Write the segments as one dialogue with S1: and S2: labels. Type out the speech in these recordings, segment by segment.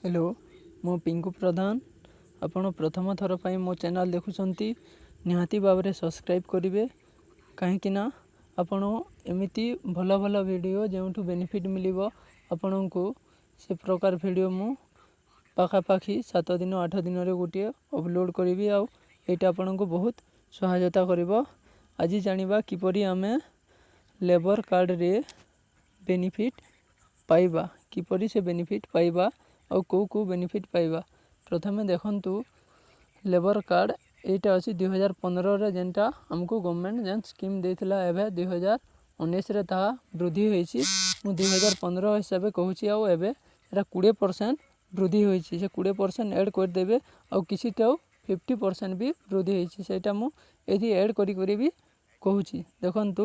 S1: Hello मो पिंकू प्रधान आपण प्रथम थर पर मो चैनल देखुंट निहाती भाव में सब्सक्राइब करेंगे कहीं आपण एमती भल भल वीडियो जो बेनिफिट मिल आपण को से प्रकार वीडियो मु पाखापाखि 7 दिन 8 दिन गोटे अपलोड करी आईटा आपण को बहुत सहायता कर। आज जानिबा किपरि आमे लेबर कार्ड रे बेनिफिट पाइबा किपरि से बेनिफिट पाइबा और कौ बेनिफिट पाइबा। प्रथमे देखंतु लेबर कार्ड एटा अछि 2015 रे जेंटा हमको गवर्नमेंट जेन स्कीम देथिला एबे 2019 रे ता वृद्धि होईछि। मु 2015 हिसाब कहूछि आ एबे एटा 20% वृद्धि होईछि। से 20% ऐड कर देबे और किछि तो 50% भी वृद्धि होईछि। सेटा मु एथि ऐड करी करी भी कहूछि। देखंतु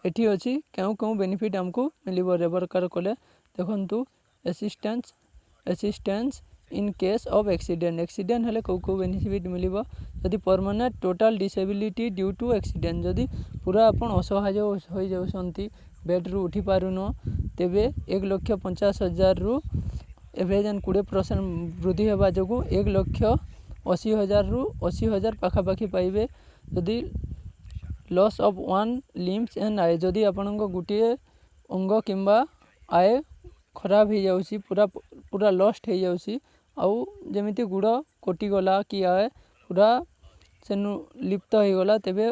S1: एठी अछि केउ बेनिफिट हमको मिलिबो लेबर कार्ड कोले। देखंतु assistance in case of accident हेले कौ बेनिफिट मिलिबो। यदि permanent total disability due to accident जदि पूरा आपण असहाय हो जाउसंती बेड रु उठी पारुनो तेबे 1,50,000 रु एबे जेन 20% वृद्धि हेबा जोगु 1,80,000 रु 80,000 पाखापाखि पाइबे। यदि loss of one limbs and I जदि आपण गोटे अंग किंबा आय खराब हो जाउसी पूरा लॉस्ट हो जाउसी आउ जेमिति गुड़ कटिगला कि आय पूरा सेनु लिप्त हो गला तेबे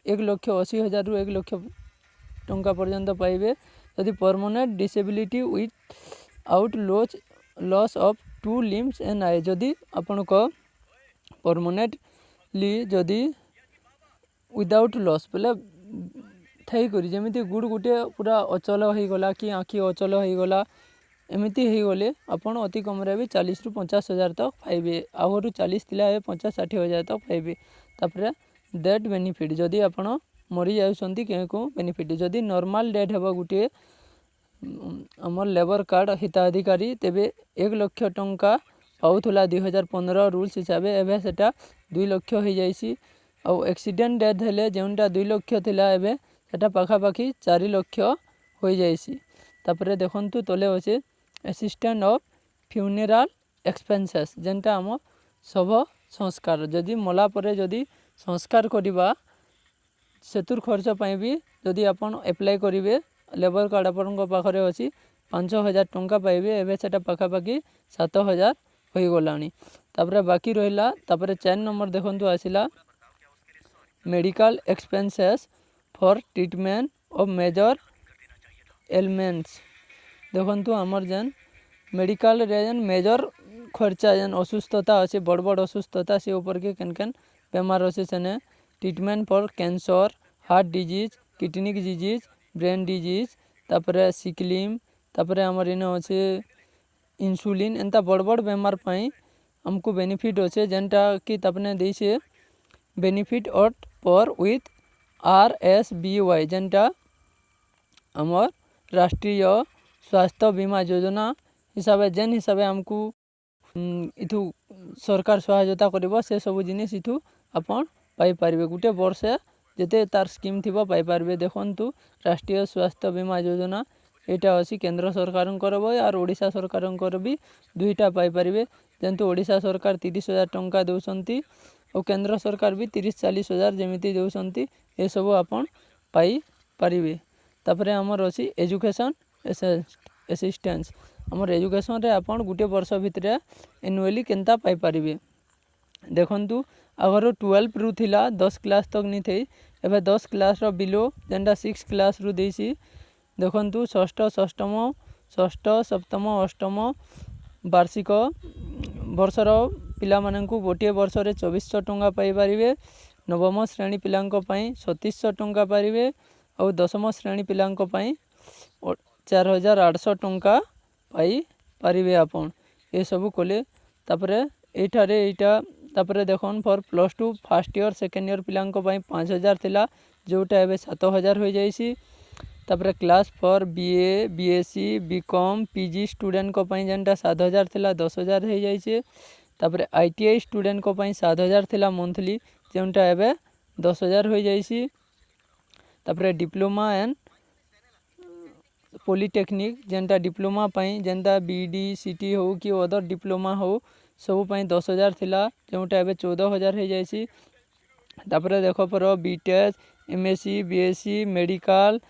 S1: 1,80,000 रु 1,00,000 टंका पर्यंत पाइबे। यदि permanent disability with out loss of 2 limbs and I जदि आपण को परमानेंटली जदि विदाउट लॉस बोले थई करी जेमिति गुड़ गुटे पूरा अचल हो गला कि आँखि अचल हो गला एमिति हो गले आपण अति कम रे भी 40 रु 50,000 तक पाइबे। आगरु 40 थिला 50-60,000 तक पाइबे। तापरे डेथ बेनिफिट जदि आपण मरी जाउसंती को बेनिफिट जदि नॉर्मल डेथ हेबा गुटे हमर लेबर कार्ड हिताधिकारी तेबे 1,00,000 टंका पाउथुला 2015 रूल्स हिसाब एबे सेटा 2,00,000 हो जाइसी। और एक्सीडेंट डेथ हेले जेउंटा 2,00,000 थिला एबे सेटा पाखापाखि 4,00,000 हो जाइसी। तापरे देखंतु तले होचे असिस्टेंट ऑफ फ्यूनेराल एक्सपेंसेस जेंटा हम सब संस्कार जदि मला परे जदि संस्कार करिबा सेतुर खर्च पई भी जदि आपण अप्लाई करिवे लेबर कार्ड आपण पाखरे अछि 5,000 टंका पाइबे। एबे सेटा पाखापाखि 7,000 होई गलानी। तापरे बाकी रहिला तापरे 4 नंबर देखंतु आसिला medical expenses for treatment of major elements. देखंतु हमर जेन मेडिकल रे जेन मेजर खर्चा जेन असुस्थता अछि बड़ असुस्थता से ऊपर के केन बेमार अछि सेने treatment for cancer heart disease kidney disease brain disease तापरे सिकलिम तापरे हमर इने अछि इंसुलिन एंता बड़ बेमार पई हमको बेनिफिट अछि जेंटा कि तपने देइसे बेनिफिट ऑट पर विथ RSBY जेंटा हमर राष्ट्रीय स्वास्थ्य बीमा योजना हिसाब जेन हिसाब हमको इथु सरकार सहायता करिबो से सब जिनिस इथु आपण पाई पारिबे गुटे वर्ष जेते तार स्कीम थिबो पाई पारिबे। देखंतु राष्ट्रीय स्वास्थ्य बीमा योजना एटा अछि केंद्र सरकार करबो और ओडिशा सरकार कर भी दुईटा पाई पारिबे। जेंतु ओडिशा सरकार 30,000 टंका देउसंती और केंद्र सरकार भी 30-40,000 जेमिति देउसंती ए सब आपण पाई पारिबे। तापरे हमर अछि एजुकेशन असिस्टेंस हमर एजुकेशन रे आपण गुटे वर्ष भितरे एनुअली केनता पाई पारिबे। देखंतु अगर 12 रु थिला 10 क्लास तक नि थई एबे 10 क्लास रो बिलो जेंडा 6 क्लास रु देसी। देखंतु षष्ठ सप्तम अष्टम वार्षिक वर्षर पिला माननकु गोटे वर्ष रे 2,400 टंका पाई पारिबे। नवम श्रेणी पिलांको पई 3,700 टंका पारिबे और दशम श्रेणी पिलांको पई 4,800 टंका पाई पारिबे आपण ए सब कोले। तापरे एटा तापरे देखन for +2 first year second year पिलांको पई 5,000 थिला जोटा एबे 7,000 हो जाइसी। तापरे class for BA BSc BCom PG student को पई जेंटा 7,000 थिला 10,000 हो जाइसी। तापरे ITI स्टूडेंट को पई 7,000 थिला मंथली जेंटा एबे 10,000 हो जाइसी। तापरे डिप्लोमा एंड पॉलिटेक्निक जेनटा डिप्लोमा पाई जेनटा बीडी सीटी हो कि अदर डिप्लोमा हो सब पाई 10,000 थिला जोटा एबे 14,000 हो जाइसी। तापर देख पर BTech MSc BSc medical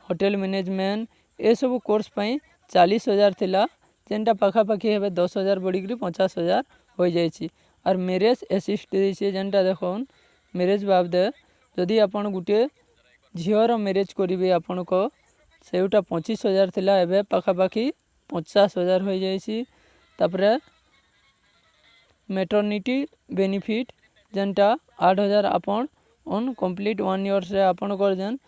S1: hotel management ए सब कोर्स पाई 40,000 थिला जेनटा पाखापाखि हे 10,000 बढ़ी 50,000 हो जाइसी। और मैरेज असिस्ट देसी जेनटा देखन मैरेज बाबदे जदि आपन गुटे झीवर मैरेज करेंगे आपण को सेटा 25,000 थिला एबे पाखापाखि 50,000 हो जाइसी। तापरे मैटरनिटी बेनिफिट जेनटा 8,000 आपन ऑन कंप्लीट 1 ईयर से आपन कर जेन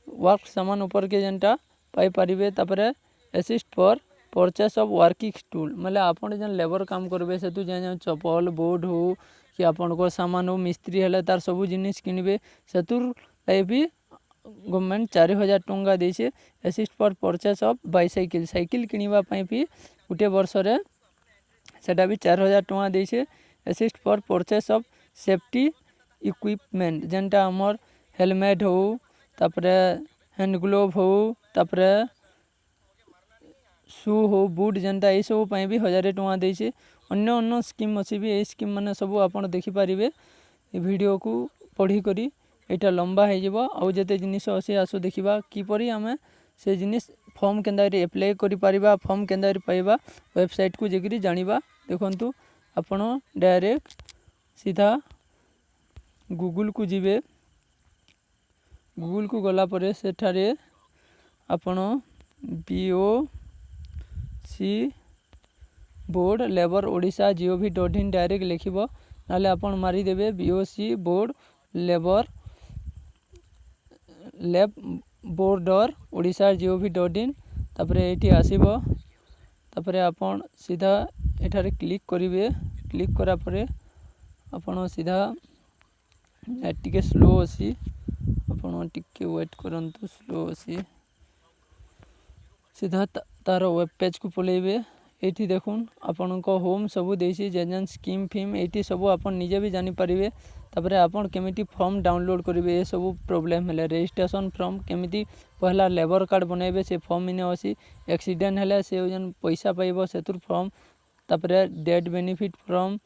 S1: वर्क सामान ऊपर के जेनटा पाई परिबे। तापरे assist for purchase of working tool मतलब आपन जेन लेबर काम करबे सेतु जेन चपल बोर्ड हो कि आपन को सामान हो मिस्त्री हेले तार सब जिनिस किनबे सेतुर लाई भी गवर्नमेंट 4,000 टंका देछे। Assist for purchase of bicycle cycle किनिबा पई भी गुटे वर्ष रे सेटा भी 4,000 टंका देछे। Assist for purchase of safety equipment जेनटा हमर हेलमेट हो तापरे हैंड ग्लोव हो तापरे शू हो बूट जेनटा ए सब पई भी 1,000 टंका देछे। अन्य अन्य स्कीम अछि भी ए स्कीम माने सब आपन देखि परिबे ए वीडियो को पढ़ी करी एटा लंबा है जीवो आउ जते जिनिस अछि आसो देखिबा कि परि हमें से जिनिस फॉर्म केंदारी अप्लाई करि परिबा फॉर्म केंदारी पाइबा वेबसाइट को जेकरी जानिबा। देखंतु आपण डायरेक्ट सीधा गूगल को जिबे गूगल को गला परे सेठारे आपण B O C board labour Odisha gov.in direct लिखिबो नाले आपण मारी देबे बीओसी बोर्ड लेबर लेब बोर्डर ओडिशा gov.in तापरे एठी आसीबो तापरे आपण सीधा एठारे क्लिक करिवे क्लिक करा परे आपण सीधा टिके स्लो अछि आपण टिके वेट करंतु स्लो अछि सीधा तार वेब पेज को पलेबे। एठी देखुन आपण को होम सब देसी जेन स्कीम फिम एठी सब आपण निजे भी जानि परिबे। तापरे आपण केमिति फॉर्म डाउनलोड करिवे ए सब प्रॉब्लम हेले रजिस्ट्रेशन फॉर्म केमिति पहला लेबर कार्ड बनाइबे से फॉर्म इने अछि एक्सीडेंट हेले से जन पैसा पाइबो सेतुर फॉर्म तापरे डेथ बेनिफिट फॉर्म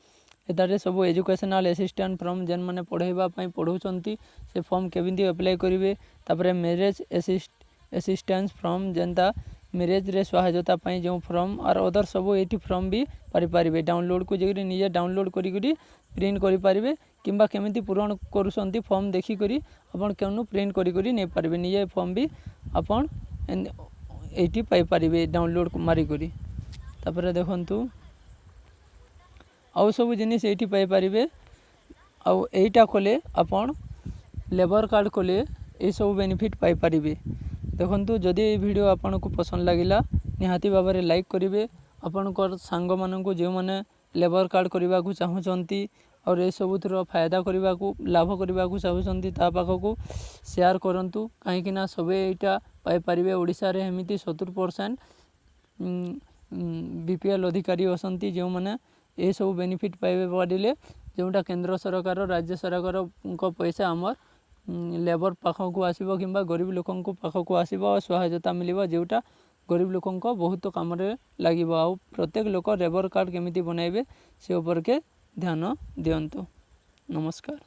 S1: एतारे सब एजुकेशनल असिस्टेंट फॉर्म जेन माने पढाइबा पई पढौचंती से फॉर्म केमिति अप्लाई करिवे। तापरे मैरेज असिस्टेंस फॉर्म जेनता मैरेज रे सहायता पई जो फॉर्म और अदर सब एठी फॉर्म भी पारि परिबे डाउनलोड को जेकरी निजे डाउनलोड करी प्रिंट करि परिबे किंबा केमिति पूरण करूसंती फॉर्म देखि करी आपण केनु प्रिंट करी नै परिबे निजे फॉर्म भी आपण एठी पाई परिबे डाउनलोड मारी करी। तापरे देखंतु आउ सब जिनिस एठी पाई परिबे आउ एटा कोले आपण लेबर कार्ड कोले ए सब बेनिफिट पाई परिबे। देखंतु जदि ए वीडियो आपन को पसंद लागिला निहाती बाबरे लाइक करिवे आपन को सांग मानन को जे माने लेबर कार्ड करबा को चाहउचंती और ए सब थरो फायदा करबा को लाभ करबा को चाहउचंती ता पाखो को शेयर करंतु काहे कि ना सबे एटा पाई परिबे। ओडिसा रे हेमिति 70% बीपीएल अधिकारी असंती जे माने ए सब बेनिफिट पाइबे पडिले जोटा केंद्र सरकार राज्य सरकार को पैसा हमर लेबर पाखो को आसीबो किंबा गरीब लोकन को पाखो को आसीबो और सहायता मिलिबो जोटा गरीब लोकन को बहुत काम रे लागिबो। आ प्रत्येक लोक लेबर कार्ड केमिति बनाइबे से ऊपर के ध्यान दियंतु। नमस्कार।